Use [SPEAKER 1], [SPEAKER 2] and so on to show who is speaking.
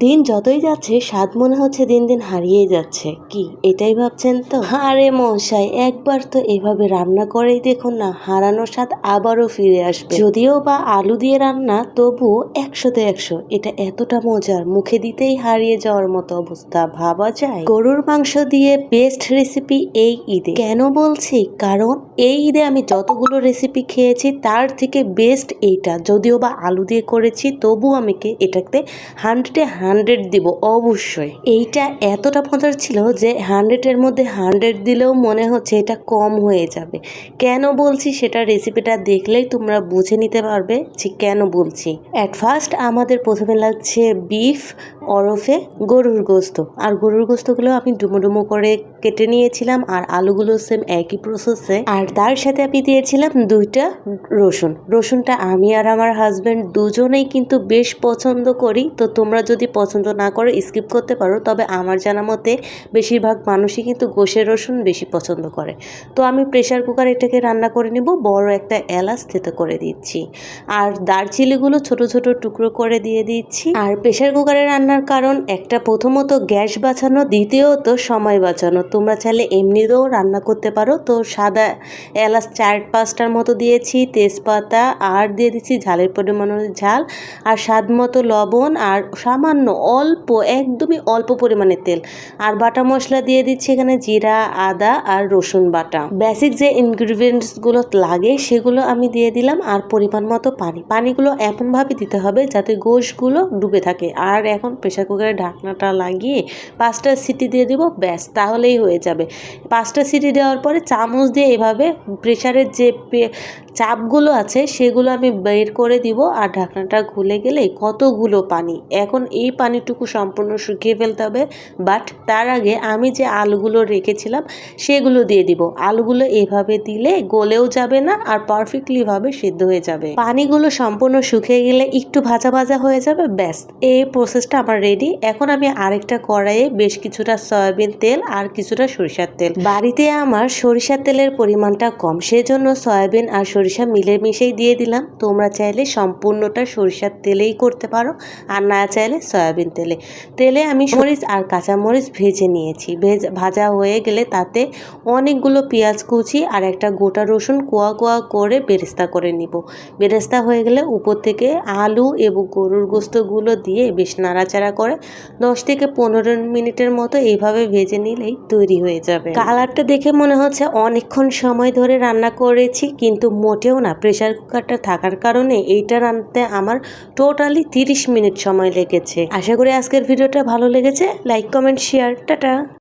[SPEAKER 1] দিন যতই যাচ্ছে স্বাদ মনে হচ্ছে দিন দিন হারিয়েই যাচ্ছে। কি এটাই ভাবছেন তো? আরে মশাই, একবার তো এভাবে রান্না করেই দেখুন না, হারানো স্বাদ আবারও ফিরে আসবে। যদিও বা আলু দিয়ে রান্না, তবুও 100তে 100। এটা এতটা মজার, মুখে দিতেই হারিয়ে যাওয়ার মতো অবস্থা। ভাবা যায়? গরুর মাংস দিয়ে বেস্ট রেসিপি এই ঈদে। কেন বলছি? কারণ এই ঈদে আমি যতগুলো রেসিপি খেয়েছি তার থেকে বেস্ট এইটা। যদিও বা আলু দিয়ে করেছি, তবু আমি এটাতে 100-এ 100 দিব অবশ্যই। এইটা এতটা মজার ছিল যে 100-এর মধ্যে 100 দিলেও মনে হচ্ছে এটা কম হয়ে যাবে। কেন বলছি সেটা রেসিপিটা দেখলেই তোমরা বুঝে নিতে পারবে যে কেন বলছি। অ্যাট ফার্স্ট আমাদের প্রথমে লাগছে বিফ ওরফে গরুর গোস্ত। আর গরুর গোস্তগুলো আমি ডুমো ডুমো করে কেটে নিয়েছিলাম, আর আলুগুলো সেম একই প্রসেসে। আর তার সাথে আমি দিয়েছিলাম 2টা রসুন। রসুনটা আমি আর আমার হাজব্যান্ড দুজনেই কিন্তু বেশ পছন্দ করি। তো তোমরা যদি পছন্দ না করো স্কিপ করতে পারো, তবে আমার জানা মতে বেশিরভাগ মানুষই কিন্তু গোশের রসুন বেশি পছন্দ করে। তো আমি প্রেশার কুকারে এটাকে রান্না করে নিব। বড় একটা এলাচ থেতো করে দিচ্ছি, আর দারচিনিগুলো ছোট ছোট টুকরো করে দিয়ে দিচ্ছি। আর প্রেশার কুকারে রান্নার কারণ একটা, প্রথমত গ্যাস বাঁচানো, দ্বিতীয়ত সময় বাঁচানো। তোমরা চাইলে এমনিতেও রান্না করতে পারো। তো সাদা এলাচ 4-5টার মতো দিয়েছি, তেজপাতা, আর দিয়ে দিচ্ছি ঝালের পরিমাণ ঝাল, আর স্বাদ মতো লবণ, আর সামান্য অল্প, একদমই অল্প পরিমাণে তেল। আর বাটা মশলা দিয়ে দিচ্ছি এখানে জিরা, আদা আর রসুন বাটা। বেসিক যে ইনগ্রিডিয়েন্টসগুলো লাগে সেগুলো আমি দিয়ে দিলাম, আর পরিমাণ মতো পানিগুলো এমনভাবে দিতে হবে যাতে গোশগুলো ডুবে থাকে। আর এখন প্রেশার কুকারের ঢাকনাটা লাগিয়ে 5টা সিটি দিয়ে দিব, ব্যাস তাহলেই হয়ে যাবে। 5টা সিটি দেওয়ার পরে চামচ দিয়ে এভাবে প্রেশারের যে চাপগুলো আছে সেগুলো আমি বের করে দিব, আর ঢাকনাটা খুলে গেলে কতগুলো পানি। এখন এই পানিটুকু সম্পূর্ণ শুকিয়ে ফেলতে হবে। বাট তার আগে আমি যে আলুগুলো রেখেছিলাম সেগুলো দিয়ে দিব। আলুগুলো এভাবে দিলে গলেও যাবে না, আর পারফেক্টলিভাবে সিদ্ধ হয়ে যাবে। পানিগুলো সম্পূর্ণ শুকিয়ে গেলে একটু ভাজা ভাজা হয়ে যাবে, ব্যাস এই প্রসেসটা আমার রেডি। এখন আমি আরেকটা কড়াইয়ে বেশ কিছুটা সয়াবিন তেল আর কিছুটা সরিষার তেল। বাড়িতে আমার সরিষার তেলের পরিমাণটা কম, সেজন্য সয়াবিন আর সরিষা মিলেমিশেই দিয়ে দিলাম। তোমরা চাইলে সম্পূর্ণটা সরিষার তেলেই করতে পারো, আর না চাইলে সয়াবিন তেলে আমি মরিচ আর কাঁচামরিচ ভেজে নিয়েছি। ভাজা হয়ে গেলে তাতে অনেকগুলো পেঁয়াজ কুচি আর একটা গোটা রসুন কোয়া কোয়া করে বেরেস্তা করে নিব। বেরেস্তা হয়ে গেলে উপর থেকে আলু এবং গরুর গোস্তগুলো দিয়ে বেশ নাড়াচাড়া করে 10-15 মিনিটের মতো এইভাবে ভেজে নিলেই তৈরি হয়ে যাবে। কালারটা দেখে মনে হচ্ছে অনেকক্ষণ সময় ধরে রান্না করেছি, কিন্তু মোটেও না। প্রেশার কুকারটা থাকার কারণে এইটা রান্নাতে আমার টোটালি 30 মিনিট সময় লেগেছে। আশা করি আজকের ভিডিওটা ভালো লেগেছে। Like, comment, share. টাটা।